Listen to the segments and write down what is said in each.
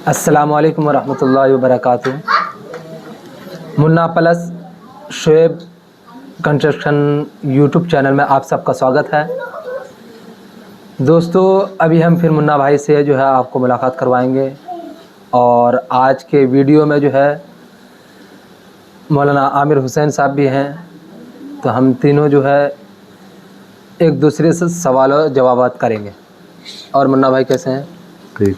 अस्सलामु अलैकुम वरहमतुल्लाहि वबरकातुहू। Munna plus Shoaib construction YouTube channel में आप सबका स्वागत है। दोस्तों, अभी हम फिर मुन्ना भाई से जो है आपको मुलाकात करवाएंगे और आज के वीडियो में जो है मौलाना आमिर हुसैन साहब भी हैं, तो हम तीनों जो है एक दूसरे से सवाल और जवाबात करेंगे। और मुन्ना भाई कैसे हैं? ठीक।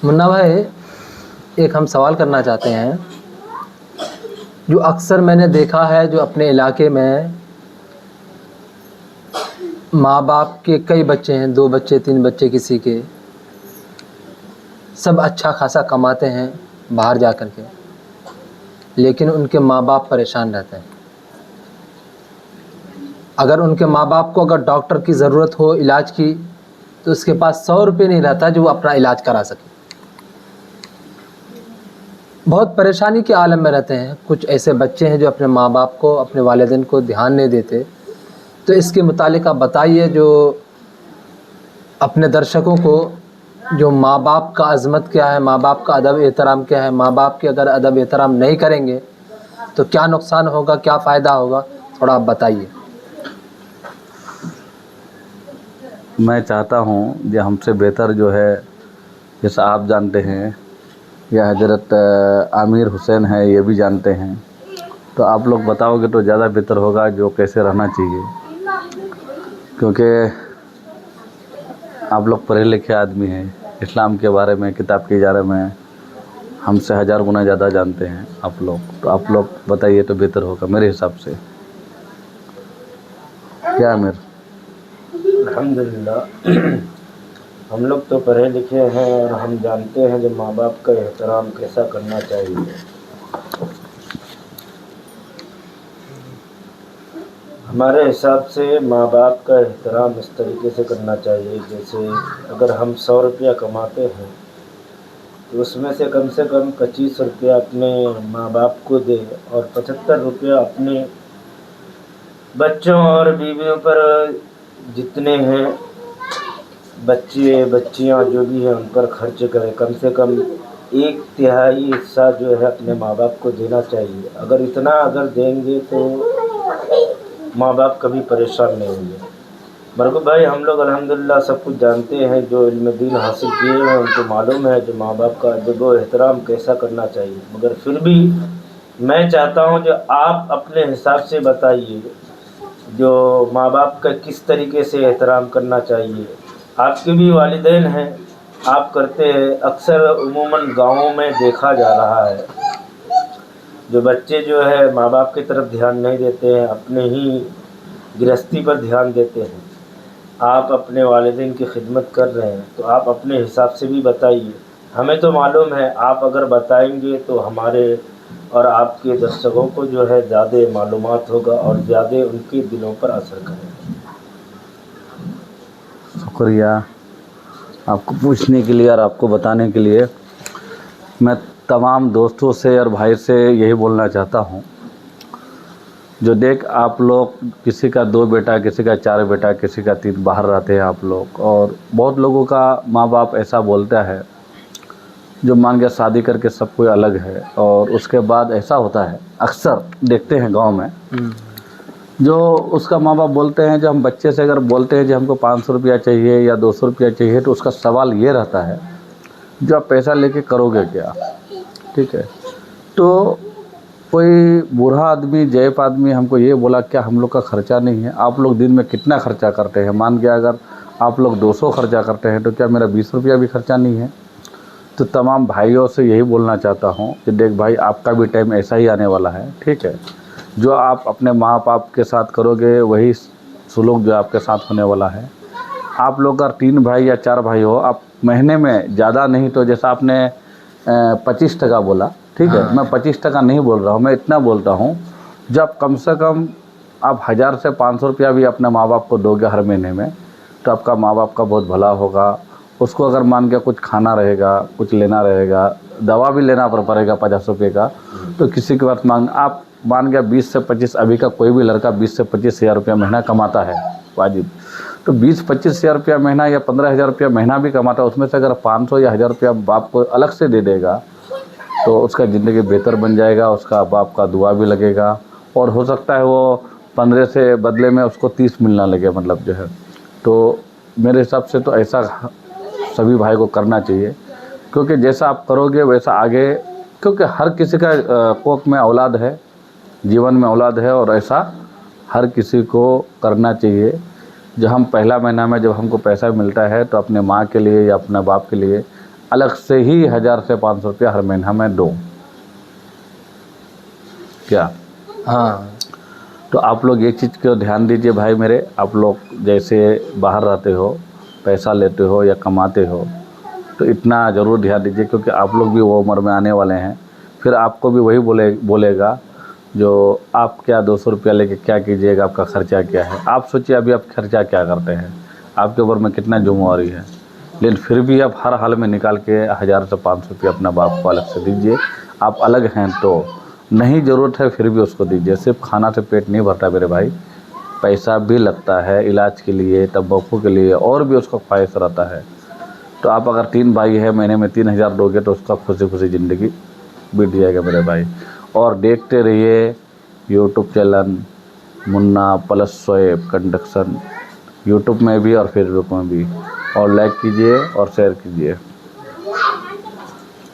मुन्ना भाई, एक हम सवाल करना चाहते हैं जो अक्सर मैंने देखा है, जो अपने इलाके में माँ बाप के कई बच्चे हैं, 2 बच्चे 3 बच्चे किसी के, सब अच्छा खासा कमाते हैं बाहर जा कर के, लेकिन उनके माँ बाप परेशान रहते हैं। अगर उनके माँ बाप को अगर डॉक्टर की ज़रूरत हो इलाज की, तो उसके पास 100 रुपये नहीं रहता जो वो अपना इलाज करा सके। बहुत परेशानी के आलम में रहते हैं। कुछ ऐसे बच्चे हैं जो अपने माँ बाप को, अपने वालिदैन को ध्यान नहीं देते। तो इसके मुतालिक आप बताइए, जो अपने दर्शकों को, जो माँ बाप का अज़मत क्या है, माँ बाप का अदब एहतराम क्या है, माँ बाप के अगर अदब एहतराम नहीं करेंगे तो क्या नुकसान होगा, क्या फ़ायदा होगा, थोड़ा आप बताइए। मैं चाहता हूँ जो हमसे बेहतर जो है, जैसा आप जानते हैं या हजरत आमिर हुसैन है ये भी जानते हैं, तो आप लोग बताओगे तो ज़्यादा बेहतर होगा जो कैसे रहना चाहिए, क्योंकि आप लोग पढ़े लिखे आदमी हैं, इस्लाम के बारे में, किताब के बारे में हमसे 1000 गुना ज़्यादा जानते हैं आप लोग। तो आप लोग बताइए तो बेहतर होगा मेरे हिसाब से। क्या आमिर? अल्हम्दुलिल्लाह, हम लोग तो पढ़े लिखे हैं और हम जानते हैं जो माँ बाप का एहतराम कैसा करना चाहिए। हमारे हिसाब से माँ बाप का एहतराम इस तरीके से करना चाहिए, जैसे अगर हम 100 रुपया कमाते हैं तो उसमें से कम 25 रुपया अपने माँ बाप को दे और 75 रुपया अपने बच्चों और बीवियों पर, जितने हैं बच्चे बच्चियां जो भी हैं उन पर खर्च करें। कम से कम 1/3 हिस्सा जो है अपने माँ बाप को देना चाहिए। अगर इतना अगर देंगे तो माँ बाप कभी परेशान नहीं होंगे। मरकूब भाई, हम लोग अल्हम्दुलिल्लाह सब कुछ जानते हैं, जो इल्म दीन हासिल किए हैं उनको मालूम है जो माँ बाप का अदब व एहतराम कैसा करना चाहिए। मगर फिर भी मैं चाहता हूँ जो आप अपने हिसाब से बताइए जो माँ बाप का किस तरीके से एहतराम करना चाहिए। आपके भी वालिदैन हैं, आप करते हैं, अक्सर उमूमन गाँवों में देखा जा रहा है जो बच्चे जो है माँ बाप की तरफ ध्यान नहीं देते हैं, अपने ही गृहस्थी पर ध्यान देते हैं। आप अपने वालिदैन की खिदमत कर रहे हैं तो आप अपने हिसाब से भी बताइए। हमें तो मालूम है, आप अगर बताएंगे तो हमारे और आपके दर्शकों को जो है ज़्यादा मालूमात होगा और ज़्यादा उनके दिलों पर असर करेगा। शुक्रिया आपको पूछने के लिए और आपको बताने के लिए। मैं तमाम दोस्तों से और भाई से यही बोलना चाहता हूँ, जो देख आप लोग किसी का 2 बेटा, किसी का 4 बेटा, किसी का 3 बाहर रहते हैं आप लोग, और बहुत लोगों का माँ बाप ऐसा बोलता है जो मान गया शादी करके सब कोई अलग है, और उसके बाद ऐसा होता है, अक्सर देखते हैं गांव में, जो उसका माँ बाप बोलते हैं, जो हम बच्चे से अगर बोलते हैं जो हमको 500 रुपया चाहिए या 200 रुपया चाहिए, तो उसका सवाल ये रहता है जो आप पैसा लेके करोगे क्या। ठीक है, तो कोई बूढ़ा आदमी, जैफ आदमी हमको ये बोला क्या हम लोग का ख़र्चा नहीं है, आप लोग दिन में कितना ख़र्चा करते हैं, मान गया अगर आप लोग 200 खर्चा करते हैं तो क्या मेरा 20 रुपया भी खर्चा नहीं है। तो तमाम भाइयों से यही बोलना चाहता हूँ कि देख भाई, आपका भी टाइम ऐसा ही आने वाला है। ठीक है, जो आप अपने माँ बाप के साथ करोगे वही सुलूक जो आपके साथ होने वाला है। आप लोग अगर 3 भाई या 4 भाई हो, आप महीने में ज़्यादा नहीं तो, जैसा आपने 25 टका बोला, ठीक है, मैं 25 टका नहीं बोल रहा हूँ, मैं इतना बोलता हूँ जब कम से कम आप 1000 से 500 रुपया भी अपने माँ बाप को दोगे हर महीने में, तो आपका माँ बाप का बहुत भला होगा। उसको अगर मान के कुछ खाना रहेगा, कुछ लेना रहेगा, दवा भी लेना पड़ेगा 50 रुपये का, तो किसी के पास मांग, आप मान गया 20 से 25, अभी का कोई भी लड़का 20 से 25 हज़ार रुपया महीना कमाता है वाजिब, तो 20-25 हज़ार रुपया महीना या 15,000 रुपया महीना भी कमाता है, उसमें से अगर 500 या 1,000 रुपया बाप को अलग से दे देगा तो उसका ज़िंदगी बेहतर बन जाएगा, उसका बाप का दुआ भी लगेगा और हो सकता है वो 15 से बदले में उसको 30 मिलना लगे, मतलब जो है। तो मेरे हिसाब से तो ऐसा सभी भाई को करना चाहिए, क्योंकि जैसा आप करोगे वैसा आगे, क्योंकि हर किसी का कोख में औलाद है, जीवन में औलाद है, और ऐसा हर किसी को करना चाहिए। जब हम पहला महीना में जब हमको पैसा मिलता है तो अपने माँ के लिए या अपने बाप के लिए अलग से ही 1,000 से 500 रुपया हर महीना में दो। क्या? हाँ। तो आप लोग ये चीज़ को ध्यान दीजिए भाई मेरे। आप लोग जैसे बाहर रहते हो, पैसा लेते हो या कमाते हो, तो इतना ज़रूर ध्यान दीजिए, क्योंकि आप लोग भी वो उम्र में आने वाले हैं। फिर आपको भी वही बोलेगा जो आप क्या 200 रुपया लेके क्या कीजिएगा, आपका ख़र्चा क्या है। आप सोचिए अभी आप खर्चा क्या करते हैं, आपके ऊपर में कितना जिम्मेवारी है, लेकिन फिर भी आप हर हाल में निकाल के 1,000 से 500 रुपया अपना बाप को अलग से दीजिए। आप अलग हैं तो नहीं, ज़रूरत है फिर भी उसको दीजिए। सिर्फ खाना से पेट नहीं भरता मेरे भाई, पैसा भी लगता है इलाज के लिए, तंबाकू के लिए, और भी उसका ख्वाहिश रहता है। तो आप अगर 3 भाई है, महीने में 3,000 दोगे तो उसका खुशी खुशी ज़िंदगी बीत जाएगा मेरे भाई। और देखते रहिए YouTube channel Munna plus Shoaib conduction, YouTube में भी और फेसबुक में भी, और लाइक कीजिए और शेयर कीजिए।